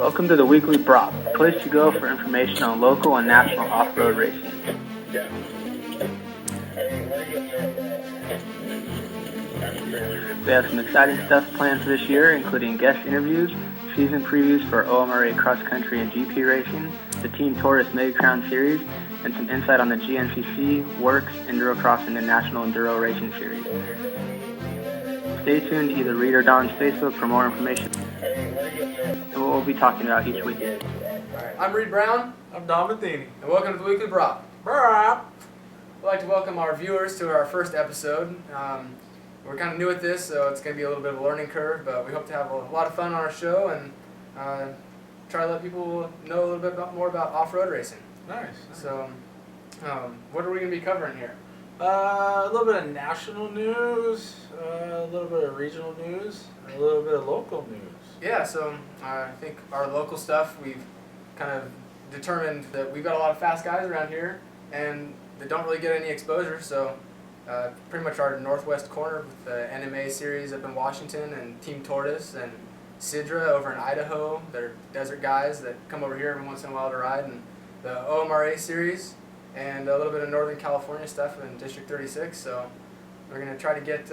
Welcome to the Weekly Braaappp, a place to go for information on local and national off-road racing. We have some exciting stuff planned for this year, including guest interviews, season previews for OMRA cross country and GP racing, the Team Tortoise Mega Crown Series, and some insight on the GNCC, WORCS, Enduro Crossing, and National Enduro Racing Series. Stay tuned to either Reid or Don's Facebook for more information and what we'll be talking about each week. Alright, I'm Reid Brown. I'm Don Matheney. And welcome to the Weekly Braaappp. Braaappp. We'd like to welcome our viewers to our first episode. We're kind of new at this, so it's going to be a little bit of a learning curve, but we hope to have a lot of fun on our show and try to let people know a little bit more about off-road racing. Nice. So, what are we going to be covering here? A little bit of national news, a little bit of regional news, and a little bit of local news. Yeah, so I think our local stuff, we've kind of determined that we've got a lot of fast guys around here, and they don't really get any exposure, so pretty much our northwest corner with the NMA series up in Washington and Team Tortoise and Sidra over in Idaho. They're desert guys that come over here every once in a while to ride, and the OMRA series and a little bit of Northern California stuff in District 36. So we're going to try to get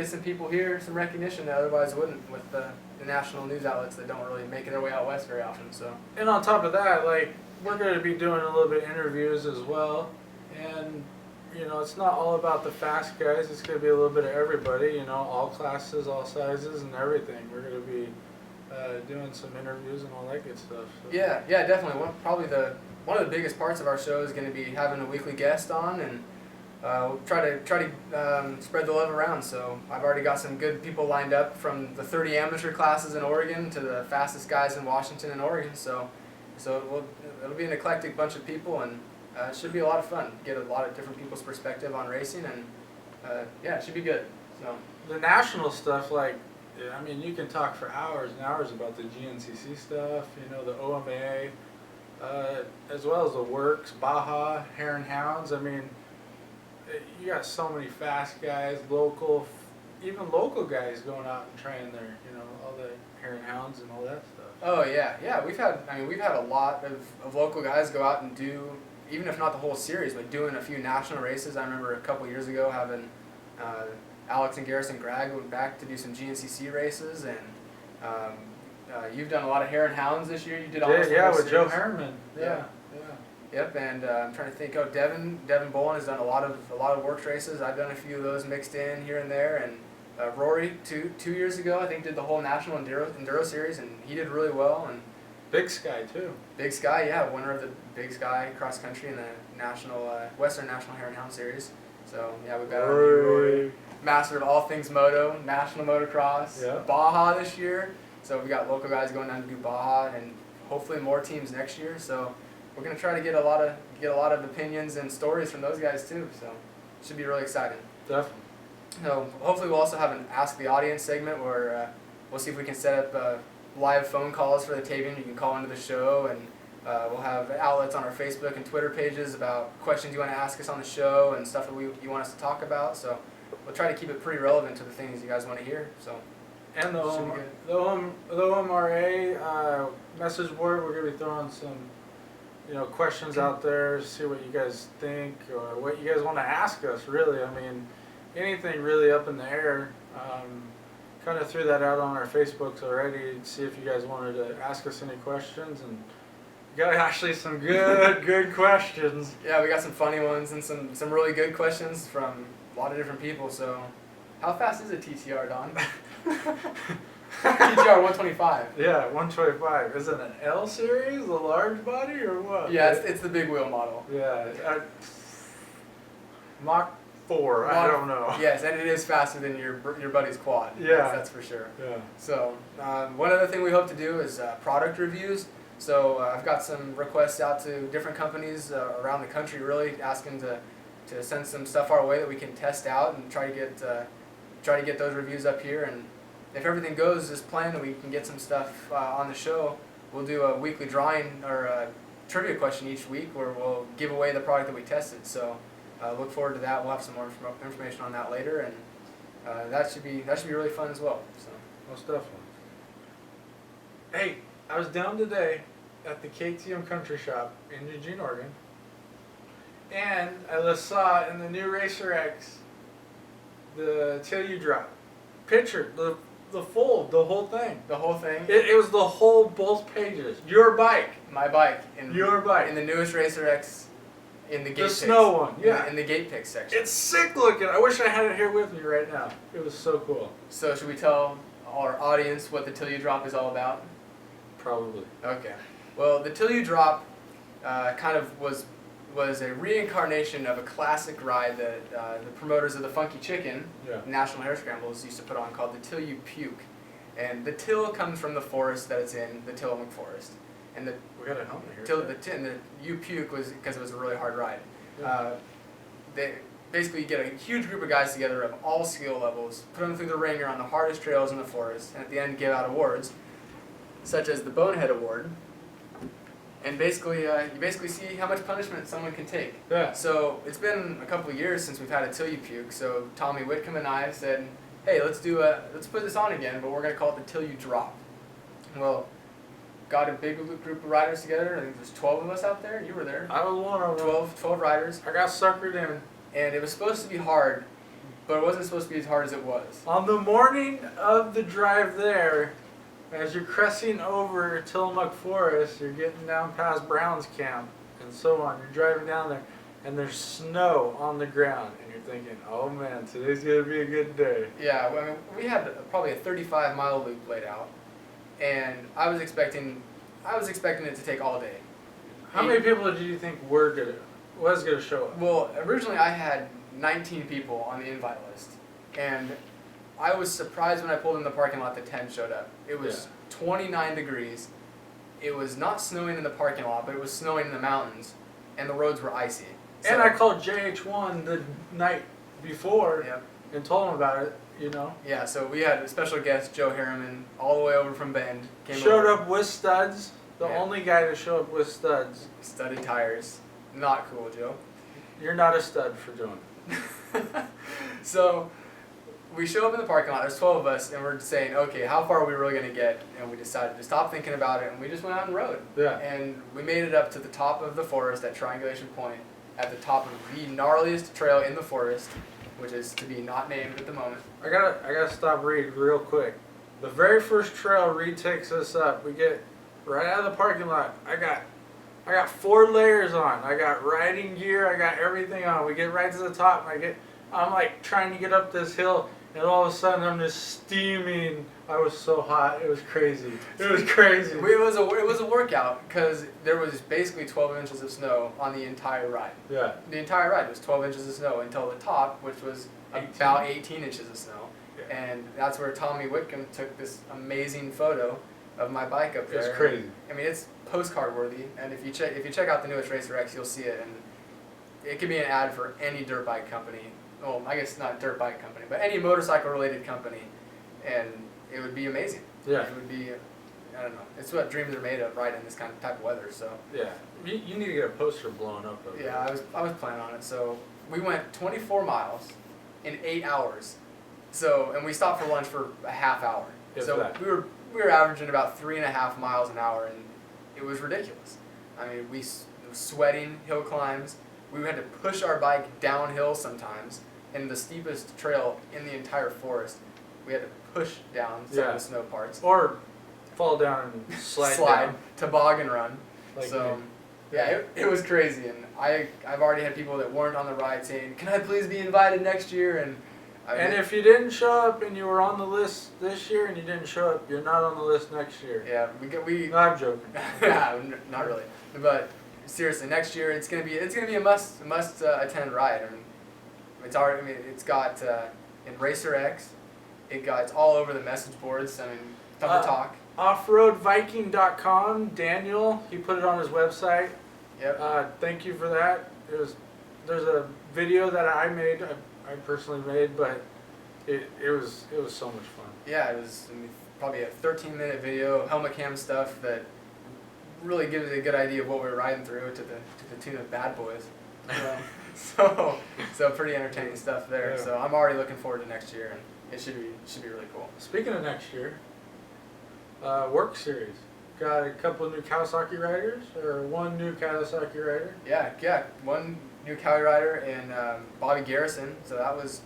some people here, some recognition that otherwise wouldn't with the national news outlets that don't really make their way out west very often. So, and on top of that, we're going to be doing a little bit of interviews as well, and it's not all about the fast guys. It's going to be a little bit of everybody, all classes, all sizes, and everything. We're going to be doing some interviews and all that good stuff. So. Yeah, definitely. One of the biggest parts of our show is going to be having a weekly guest on, and we'll try to spread the love around. So I've already got some good people lined up, from the 30 amateur classes in Oregon to the fastest guys in Washington and Oregon. So it'll be an eclectic bunch of people, and it should be a lot of fun. Get a lot of different people's perspective on racing, and it should be good. So the national stuff, you can talk for hours and hours about the GNCC stuff, the OMA, as well as the WORCS, BAJA, Hare Hounds. You got so many fast guys, even local guys going out and trying their, all the Hare Hounds and all that stuff. Oh yeah. We've had a lot of local guys go out and do, even if not the whole series, but doing a few national races. I remember a couple years ago having Alex and Garrison Gregg went back to do some GNCC races, and you've done a lot of Hare Hounds this year. You did almost with Joe Harriman. Yeah. Yep, and I'm trying to think. Oh, Devin Bolin has done a lot of WORCS races. I've done a few of those mixed in here and there, and Rory two years ago I think did the whole national Enduro series, and he did really well. And Big Sky too. Big Sky, yeah, winner of the Big Sky cross country in the national Western National Hare Hound series. So yeah, we've got Rory, master of all things moto, national motocross, BAJA this year. So we got local guys going down to do BAJA, and hopefully more teams next year. So we're gonna try to get a lot of opinions and stories from those guys too. So it should be really exciting. Definitely. So hopefully we'll also have an Ask the Audience segment where we'll see if we can set up live phone calls for the taping. You can call into the show, and we'll have outlets on our Facebook and Twitter pages about questions you want to ask us on the show and stuff that you want us to talk about. So we'll try to keep it pretty relevant to the things you guys want to hear. So. And the OMRA message board, we're going to be throwing some questions out there, see what you guys think or what you guys want to ask us, really. Anything really up in the air. Kind of threw that out on our Facebooks already to see if you guys wanted to ask us any questions, and got actually some good questions. Yeah, we got some funny ones and some really good questions from a lot of different people. So how fast is a TTR, Don? TTR 125. Yeah, 125. Is it an L series, a large body, or what? Yeah, it's the big wheel model. Yeah, Mach 4. I don't know. Yes, and it is faster than your buddy's quad. Yeah, that's for sure. Yeah. So one other thing we hope to do is product reviews. So I've got some requests out to different companies around the country, really asking to send some stuff our way that we can test out and try to get those reviews up here. And if everything goes as planned and we can get some stuff on the show, we'll do a weekly drawing or a trivia question each week where we'll give away the product that we tested. So look forward to that. We'll have some more information on that later, and that should be really fun as well. So most definitely. Hey, I was down today at the KTM Country Shop in Eugene, Oregon, and I just saw in the new Racer X the Till You Drop picture, the whole thing. The whole thing. It was the whole both pages. Your bike. My bike. Your bike. In the newest Racer X. In the gate picks. snow one, yeah. In the gate pick section. It's sick looking. I wish I had it here with me right now. It was so cool. So should we tell our audience what the Till You Drop is all about? Probably. Okay. Well, the Till You Drop kind of was a reincarnation of a classic ride that the promoters of the Funky Chicken, National Hare Scrambles, used to put on called the Till You Puke. And the till comes from the forest that it's in, the Tillamook Forest. And We got a helmet here. the You Puke was because it was a really hard ride. Yeah. Basically, you get a huge group of guys together of all skill levels, put them through the ringer on the hardest trails in the forest, and at the end give out awards, such as the Bonehead Award. And basically, you see how much punishment someone can take. Yeah. So it's been a couple of years since we've had a Till You Puke. So Tommy Whitcomb and I said, hey, let's put this on again, but we're gonna call it the Till You Drop. Well, got a big group of riders together. I think there's 12 of us out there. You were there. I was one of them. 12 riders. I got suckered in. And it was supposed to be hard, but it wasn't supposed to be as hard as it was. On the morning of the drive there, as you're crossing over Tillamook Forest, you're getting down past Brown's Camp and so on. You're driving down there, and there's snow on the ground, and you're thinking, oh man, today's gonna be a good day. Yeah, I mean, we had probably a 35-mile loop laid out, and I was expecting it to take all day. How many people did you think was gonna show up? Well, originally I had 19 people on the invite list, and I was surprised when I pulled in the parking lot that 10 showed up. It was 29 degrees. It was not snowing in the parking lot, but it was snowing in the mountains, and the roads were icy. So, And I called JH1 the night before and told him about it, you know. Yeah, so we had a special guest, Joe Harriman, all the way over from Bend. Showed up with studs. The only guy to show up with studs. Studded tires. Not cool, Joe. You're not a stud for doing it. So we show up in the parking lot, there's 12 of us, and we're saying, okay, how far are we really going to get? And we decided to stop thinking about it, and we just went out and rode. Yeah. And we made it up to the top of the forest at Triangulation Point, at the top of the gnarliest trail in the forest, which is to be not named at the moment. I gotta stop Reed real quick. The very first trail Reed takes us up, we get right out of the parking lot. I got 4 layers on. I got riding gear. I got everything on. We get right to the top. And I'm like trying to get up this hill, and all of a sudden I'm just steaming. I was so hot. It was crazy. It was crazy. It was a workout because there was basically 12 inches of snow on the entire ride. Yeah. The entire ride was 12 inches of snow until the top, which was about 18 inches of snow. Yeah. And that's where Tommy Whitcomb took this amazing photo of my bike up there. It's crazy. I mean, it's postcard worthy, and if you check out the newest Racer X, you'll see it, and it could be an ad for any dirt bike company. Well, I guess not dirt bike company, but any motorcycle related company, and it would be amazing. Yeah. It would be, I don't know. It's what dreams are made of, right, in this kind of type of weather. So. Yeah. You need to get a poster blown up of it. Yeah, I was planning on it. So we went 24 miles in 8 hours. So, and we stopped for lunch for a half hour. So we were averaging about 3.5 miles an hour, and it was ridiculous. I mean, we were sweating hill climbs. We had to push our bike downhill sometimes, in the steepest trail in the entire forest. We had to push down some of the snow parts. Or fall down and slide down. Toboggan run. Like so, me. yeah, it was crazy, and I've already had people that weren't on the ride saying, "Can I please be invited next year?" And if you didn't show up and you were on the list this year and you didn't show up, you're not on the list next year. Yeah, No, I'm joking. Yeah, not really. But seriously, next year it's gonna be a must attend ride. I mean, it's got in Racer X, it's all over the message boards. I mean, Thunder Talk. Offroadviking.com. Daniel, he put it on his website. Yep. Thank you for that. There's a video that I made. I personally made, but it was so much fun. Yeah, it was probably a 13-minute video, helmet cam stuff that really gives you a good idea of what we were riding through to the tune of Bad Boys. So pretty entertaining stuff there. Yeah. So I'm already looking forward to next year, and it should be really cool. Speaking of next year, WORCS series got a couple of new Kawasaki riders, or one new Kawasaki rider. Yeah, one new Cali rider and Bobby Garrison. So that was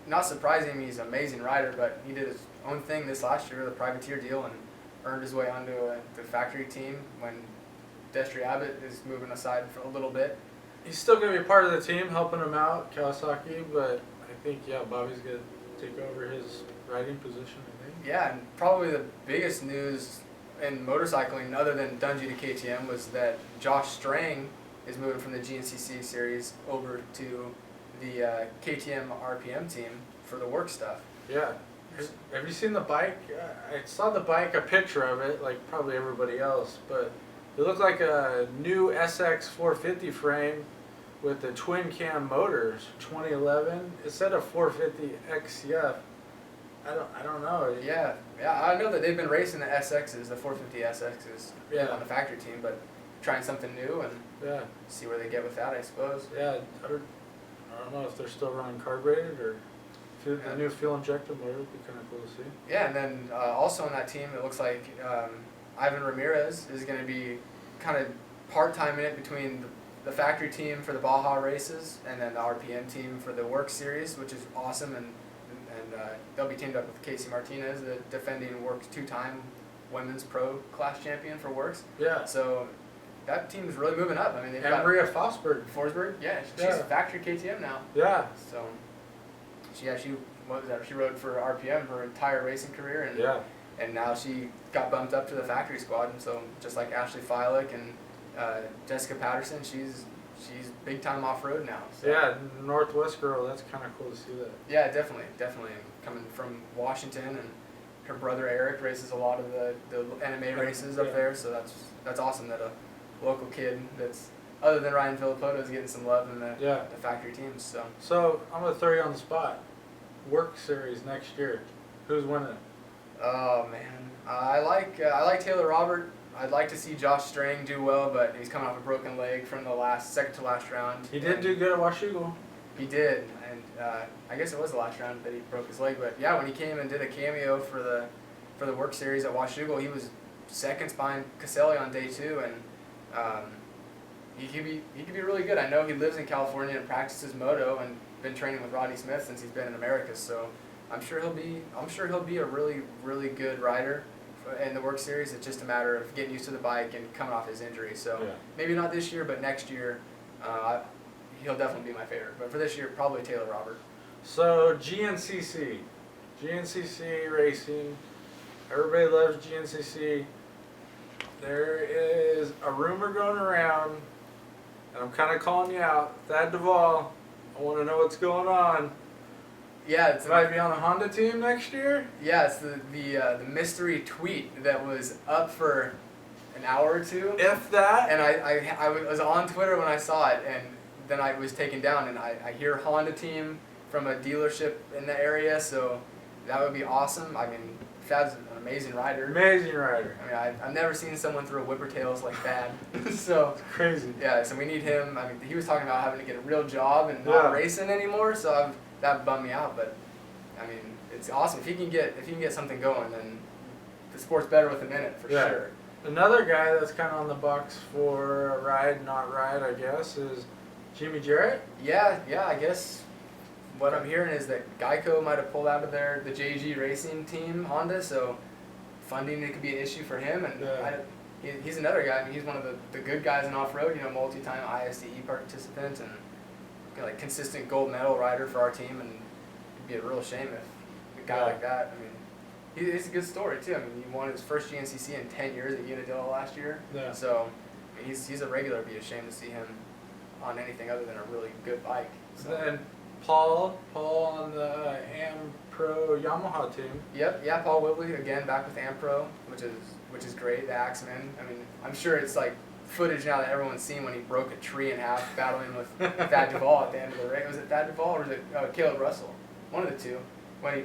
not surprising. He's an amazing rider, but he did his own thing this last year, the privateer deal, and earned his way onto the factory team when Destry Abbott is moving aside for a little bit. He's still going to be part of the team, helping him out, Kawasaki, but I think, yeah, Bobby's going to take over his riding position, I think. Yeah, and probably the biggest news in motorcycling, other than Dungey to KTM, was that Josh Strang is moving from the GNCC series over to the KTM RPM team for the work stuff. Yeah. Have you seen the bike? I saw the bike, a picture of it, like probably everybody else, but it looked like a new SX 450 frame with the twin cam motors, 2011. It said a 450 XCF. I don't know. Yeah, I know that they've been racing the SXs, the 450 SXs, on the factory team, but trying something new and see where they get with that, I suppose. Yeah, I don't know if they're still running carbureted or the new fuel injector motor would be kind of cool to see. Yeah, and then also on that team, it looks like Ivan Ramirez is going to be kind of part-time in it between the factory team for the Baja races and then the RPM team for the WORCS series, which is awesome, and they'll be teamed up with Casey Martinez, the defending WORCS two-time women's pro class champion for WORCS. Yeah. So that team is really moving up. I mean, they've got Maria Forsberg. Yeah, she's factory KTM now. Yeah. So she what was that? She rode for RPM her entire racing career, and now she got bumped up to the factory squad. And so just like Ashley Fialik and Jessica Patterson, she's big time off road now. So. Yeah, Northwest girl. That's kind of cool to see that. Yeah, definitely. Coming from Washington, and her brother Eric races a lot of the NMA races up there. So that's awesome that a local kid that's other than Ryan Filippoto is getting some love in the factory teams. So I'm gonna throw you on the spot. WORCS series next year. Who's winning? Oh man, I like Taylor Robert. I'd like to see Josh Strang do well, but he's coming off a broken leg from the second to last round. He did do good at Washougal. He did, and I guess it was the last round that he broke his leg. But yeah, when he came and did a cameo for the WORCS series at Washougal, he was seconds behind Caselli on day 2, and he could be really good. I know he lives in California and practices moto and been training with Rodney Smith since he's been in America. So I'm sure he'll be a really, really good rider in the WORCS series. It's just a matter of getting used to the bike and coming off his injury. So maybe not this year, but next year, he'll definitely be my favorite. But for this year, probably Taylor Robert. So GNCC racing. Everybody loves GNCC. There is a rumor going around, and I'm kind of calling you out. Thad Duvall, I want to know what's going on. Yeah, it's might be on a Honda team next year. Yeah, it's the mystery tweet that was up for an hour or two. If that. And I was on Twitter when I saw it, and then I was taken down. And I hear Honda team from a dealership in the area, so that would be awesome. I mean, Thad's an amazing rider. Amazing rider. I mean, I've never seen someone throw whipper tails like Thad. So it's crazy. Yeah, so we need him. I mean, he was talking about having to get a real job and not racing anymore. So that bummed me out, but I mean, it's awesome if he can get something going, then the sport's better with him in it for sure. Another guy that's kind of on the box for a ride, not ride, I guess, is Jimmy Jarrett. Yeah, I guess what I'm hearing is that Geico might have pulled out of the JG Racing team Honda, so funding it could be an issue for him, and he's another guy. I mean, he's one of the good guys in off road, multi-time ISDE participant and like consistent gold medal rider for our team, and it'd be a real shame if a guy like that. I mean, it's a good story too. I mean, he won his first GNCC in 10 years at Unadilla last year. Yeah. So I mean, he's a regular. It'd be a shame to see him on anything other than a really good bike. So. Then Paul on the Am-Pro Yamaha team. Yep, yeah, Paul Whibley again back with Am-Pro, which is great. The Axeman. I mean, I'm sure it's like footage now that everyone's seen when he broke a tree in half battling with Thad Duvall at the end of the race. Was it Thad Duvall or was it Caleb Russell? One of the two. When he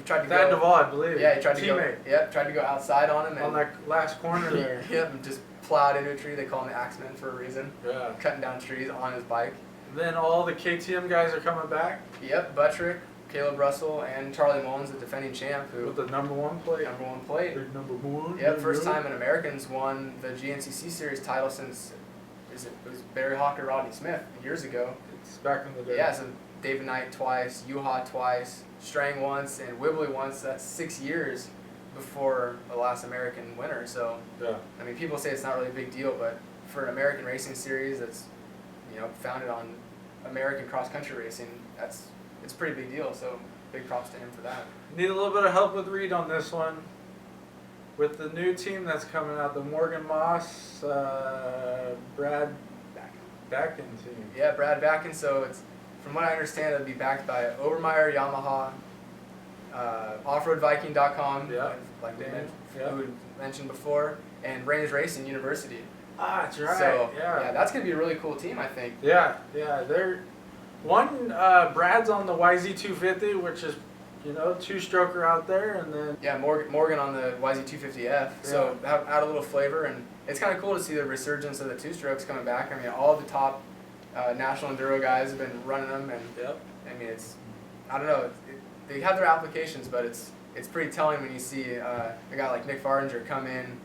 tried to Thad Duvall, I believe. Yeah, he tried to go outside on him. On that last corner there. Yep, and just plowed into a tree. They call him the Axeman for a reason. Yeah. Cutting down trees on his bike. Then all the KTM guys are coming back. Yep, Buttrick, Caleb Russell and Charlie Mullins, the defending champ, who With the #1 plate. #1 plate. Big #1. Yep, first time an American's won the GNCC series title since it was Barry Hawker, Rodney Smith years ago. It's back in the day. Yeah, so David Knight twice, Juha twice, Strang once, and Whibley once. That's 6 years before the last American winner. So Yeah. I mean, people say it's not really a big deal, but for an American racing series that's founded on American cross country racing, it's a pretty big deal. So big props to him for that. Need a little bit of help with Reid on this one. With the new team that's coming out, the Morgan Moss, Brad Backen team. Yeah, Brad Backen. So it's, from what I understand, it'll be backed by Obermeyer, Yamaha, offroadviking.com, Yeah. like Yeah. we mentioned before, and Range Racing University. Ah, that's right. So yeah. that's gonna be a really cool team, I think. Yeah, they're one. Brad's on the YZ250, which is, two-stroker out there, and then Yeah, Morgan on the YZ250F. So add a little flavor, and it's kind of cool to see the resurgence of the two-strokes coming back. I mean, all the top national enduro guys have been running them, and yep. I mean, I don't know. They have their applications, but it's pretty telling when you see a guy like Nick Fardinger come in,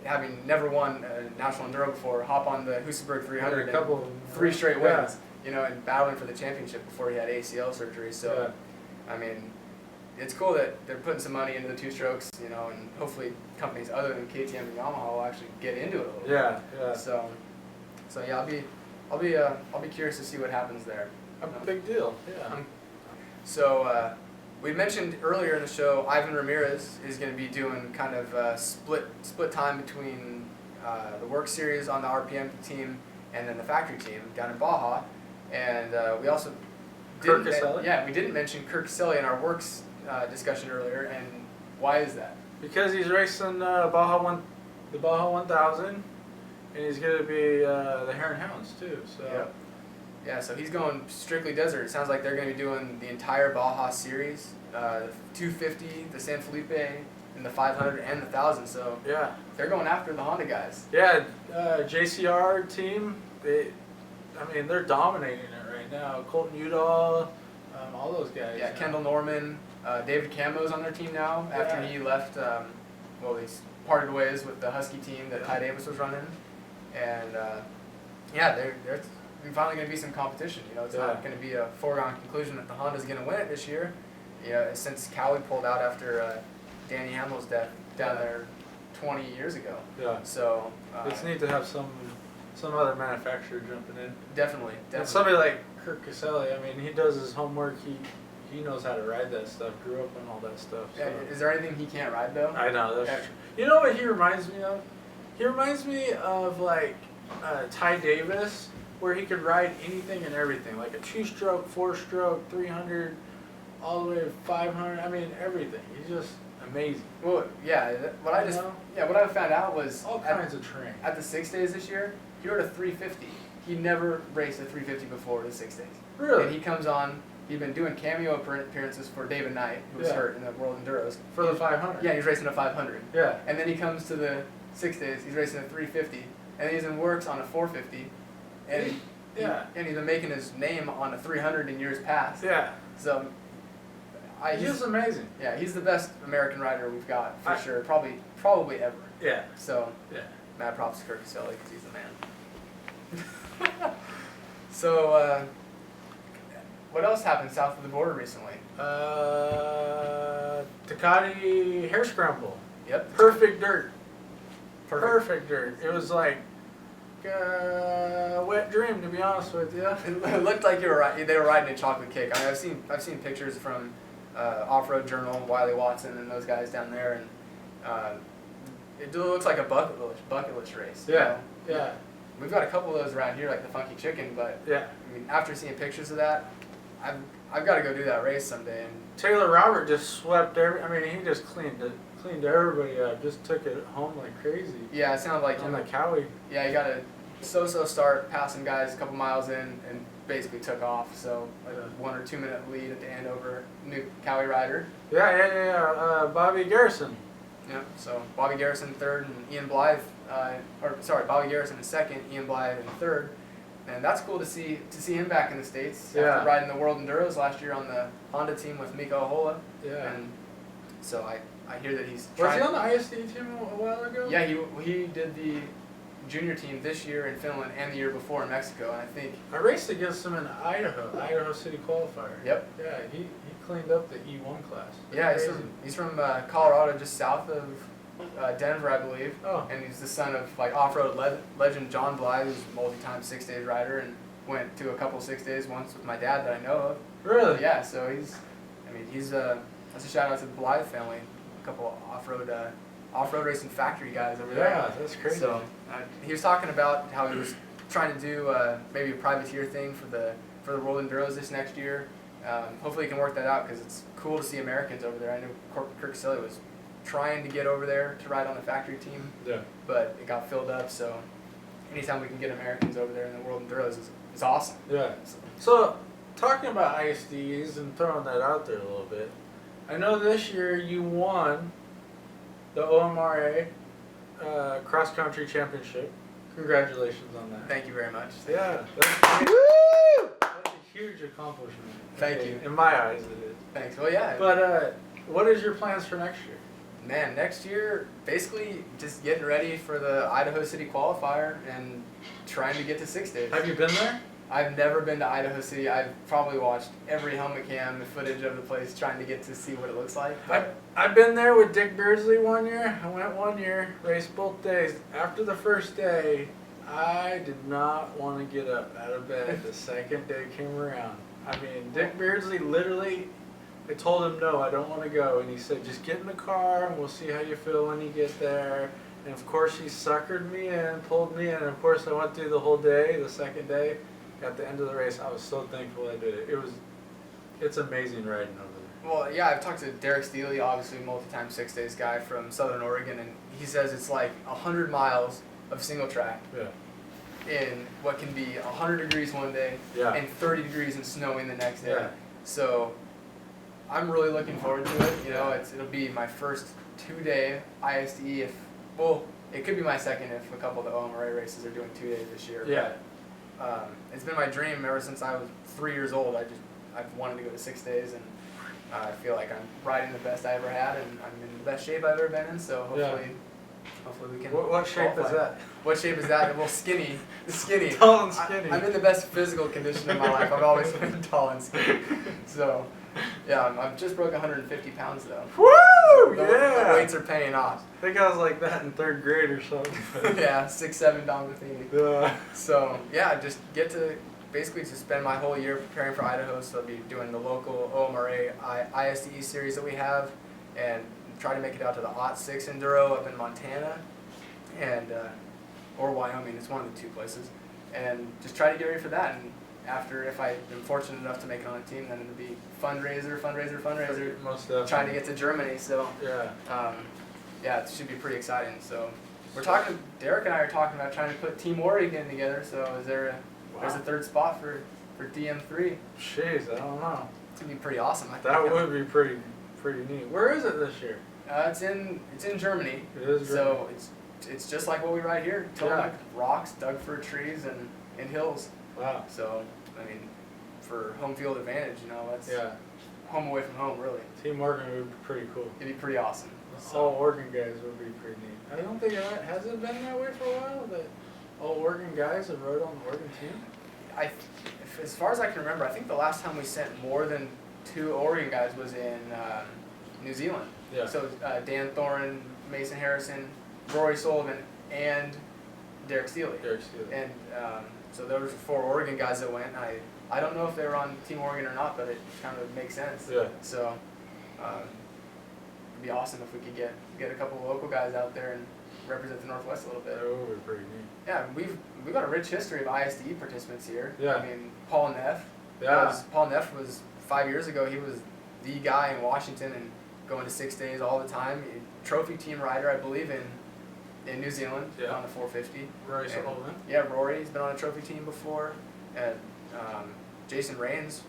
having never won a national enduro before, hop on the Husaberg 300 a couple and 3 straight wins, and battling for the championship before he had ACL surgery. So, I mean, it's cool that they're putting some money into the two-strokes, and hopefully companies other than KTM and Yamaha will actually get into it a little bit. Yeah. So yeah, I'll be curious to see what happens there. A big deal. Yeah. So we mentioned earlier in the show, Ivan Ramirez is going to be doing kind of split time between the WORCS series on the RPM team and then the factory team down in Baja. And we also didn't mention Kirk Caselli in our WORCS discussion earlier. And why is that? Because he's racing the Baja 1000, and he's going to be the Hare Hounds too. So. Yep. Yeah, so he's going strictly desert. It sounds like they're going to be doing the entire Baja series, the 250, the San Felipe, and the 500 and the 1000. So yeah, they're going after the Honda guys. Yeah, JCR team. They're dominating it right now. Colton Udall, all those guys. Yeah, Kendall Norman, David Camo's on their team now after he left. He's parted ways with the Husky team that Ty Davis was running, and they're finally going to be some competition. It's not going to be a foregone conclusion that the Honda's going to win it this year. Since Cowie pulled out after Danny Hamill's death down there 20 years ago. Yeah. So it's neat to have some other manufacturer jumping in. Definitely. And somebody like Kirk Caselli, he does his homework. He knows how to ride that stuff. Grew up on all that stuff. So. Yeah, is there anything he can't ride though? I know. That's true. You know what he reminds me of? He reminds me of like Ty Davis, where he could ride anything and everything, like a 2-stroke, 4-stroke, 300, all the way to 500. Everything. He's just amazing. Well, yeah. What I found out was all kinds of terrain. At the 6 days this year, he rode a 350. He never raced a 350 before the 6 days. Really? And he comes on. He'd been doing cameo appearances for David Knight, who was hurt in the World Enduros. For the 500. Yeah, he's racing a 500. Yeah. And then he comes to the 6 days. He's racing a 350, and he's in WORCS on a 450. And he's been making his name on a 300 in years past. Yeah. So he's just amazing. Yeah, he's the best American rider we've got for sure. Probably ever. Yeah. So mad props to Kirk Caselli because he's the man. So what else happened south of the border recently? Ducati Hair Scramble. Yep. Perfect dirt. Perfect dirt. It was like a wet dream, to be honest with you. It looked like they were riding a chocolate cake. I've seen pictures from Off-Road Journal, Wiley Watson, and those guys down there, and it looks like a bucket list race. Yeah. Yeah. We've got a couple of those around here, like the Funky Chicken, but after seeing pictures of that, I've got to go do that race someday. And Taylor Robert just swept he just cleaned everybody up, just took it home like crazy. Yeah, it sounded like on the Cowie. Yeah, he got a so-so start, passing guys a couple miles in, and basically took off. So like a 1 or 2 minute lead at the end over new Cowie rider. Yeah. Bobby Garrison. Yep. So Bobby Garrison third, and Ian Blythe. Bobby Garrison in second, Ian Blythe in third. and that's cool to see him back in the States Yeah. after riding the World Enduros last year on the Honda team with Miko Ahola. Yeah. And so I hear that he's Was trying. he on the ISD team a while ago? Yeah, he did the junior team this year in Finland and the year before in Mexico, and I think. I raced against him in Idaho City qualifier. Yep. Yeah, he cleaned up the E1 class. Yeah, Crazy. he's from Colorado, just south of Denver, I believe. Oh. And he's the son of like off-road legend John Blythe, who's a multi-time 6-day rider, and went to a couple 6 days once with my dad that I know of. Really? Yeah, so he's that's a shout out to the Blythe family, a couple off-road racing factory guys over there. Yeah, that's crazy. So he was talking about how he was trying to do maybe a privateer thing for the World Enduros this next year. Hopefully he can work that out because it's cool to see Americans over there. I know Kirk Caselli was trying to get over there to ride on the factory team, Yeah. but it got filled up. So anytime we can get Americans over there in the World Enduros is awesome. Yeah. So, talking about ISDs and throwing that out there a little bit, I know this year you won the OMRA cross country championship. Congratulations on that. Thank you very much. Yeah, that's a huge accomplishment. Thank you. In my eyes, it is. Thanks. Well, yeah. But what is your plans for next year? Man, next year, basically just getting ready for the Idaho City qualifier and trying to get to 6 days. Have you been there? I've never been to Idaho City. I've probably watched every helmet cam footage of the place trying to get to see what it looks like. I've been there with Dick Beardsley 1 year. I went 1 year, raced both days. After the first day, I did not want to get up out of bed. The second day came around. I mean, Dick Beardsley literally, I told him, no, I don't want to go. And he said, just get in the car and we'll see how you feel when you get there. And of course, he suckered me in, pulled me in. And of course, I went through the whole day, the second day. At the end of the race, I was so thankful I did it. It's amazing riding over there. Well, yeah, I've talked to Derek Steele, obviously multi-time 6 days guy from Southern Oregon, and he says it's like 100 miles of single track Yeah. in what can be 100 degrees one day Yeah. and 30 degrees and snowing the next day. Yeah. So I'm really looking forward to it. You know, it'll be my first 2-day ISDE. It could be my second if a couple of the OMRA races are doing 2 days this year. Yeah. But, it's been my dream ever since I was 3 years old. I've wanted to go to 6 days, and I feel like I'm riding the best I ever had, and I'm in the best shape I've ever been in. So hopefully we can. What shape qualify. is that? What shape is that? Well, skinny. Tall and skinny. I'm in the best physical condition of my life. I've always been tall and skinny. So, yeah, I've just broke 150 pounds though. Woo! So Yeah! The weights are paying off. I think I was like that in 3rd grade or something. Yeah, 6'7" Don Matheney. Yeah. So, yeah, just get to basically to spend my whole year preparing for Idaho. So I'll be doing the local OMRA ISDE series that we have, and try to make it out to the OT6 Enduro up in Montana, and or Wyoming. It's one of the 2 places, and just try to get ready for that. And after, if I am fortunate enough to make it on a team, then it'll be fundraiser. Most definitely. Trying to get to Germany. So Yeah. yeah, it should be pretty exciting. So we're talking. Derek and I are talking about trying to put Team Oregon together. So is there there's a 3rd spot for DM3? Jeez, I don't know. It's gonna be pretty awesome. I think. That would be pretty neat. Where is it this year? It's in Germany. It is So it's just like what we ride here. Yeah. Rocks dug for trees and hills. Wow. So I mean, for home field advantage, you know, that's Yeah. home away from home, really. Team Oregon would be pretty cool. It'd be pretty awesome. All Oregon guys would be pretty neat. I don't think has it been that way for a while that all Oregon guys have rode on the Oregon team. As far as I can remember, I think the last time we sent more than 2 Oregon guys was in New Zealand. Yeah. So Dan Thoren, Mason Harrison, Rory Sullivan, and Derek Steele. And so those were 4 Oregon guys that went. I don't know if they were on Team Oregon or not, but it kind of makes sense. Yeah. So it'd be awesome if we could get a couple of local guys out there and represent the Northwest a little bit. That would be pretty neat. Yeah, we've got a rich history of ISDE participants here. Yeah. I mean, Paul Neff. Yeah. Paul Neff was 5 years ago. He was the guy in Washington and going to 6 days all the time. Trophy team rider, I believe, in New Zealand on the 450. Rory Sullivan. Yeah, Rory's been on a trophy team before. And Jason Rains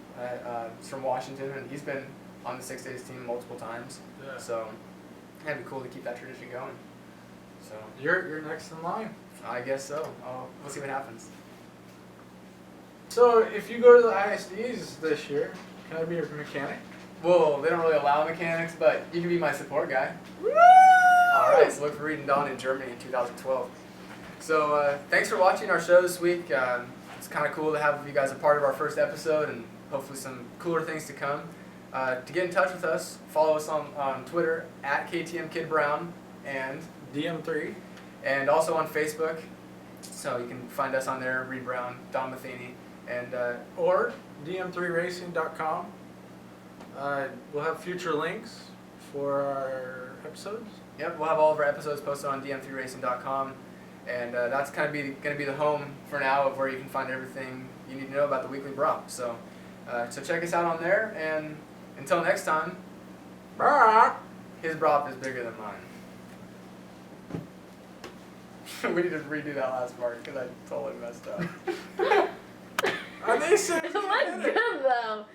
is from Washington, and he's been on the 6 days team multiple times. Yeah. So it'd be cool to keep that tradition going. So You're next in line. I guess so. We'll see what happens. So if you go to the ISDs this year, can I be your mechanic? Well, they don't really allow mechanics, but you can be my support guy. Woo! Alright, so look for Reid and Dawn in Germany in 2012. So thanks for watching our show this week. It's kind of cool to have you guys a part of our first episode and hopefully some cooler things to come. To get in touch with us, follow us on Twitter at KTMKidBrown and DM3. and also on Facebook. So you can find us on there, Reid Brown, Don Matheney, and Or DM3Racing.com. We'll have future links for our episodes. yep, we'll have all of our episodes posted on DM3Racing.com, and that's kind of going to be the home for now of where you can find everything you need to know about the Weekly Braaappp. So check us out on there, and until next time, his Braaappp is bigger than mine. We need to redo that last part because I totally messed up. Are they saying? It was good though.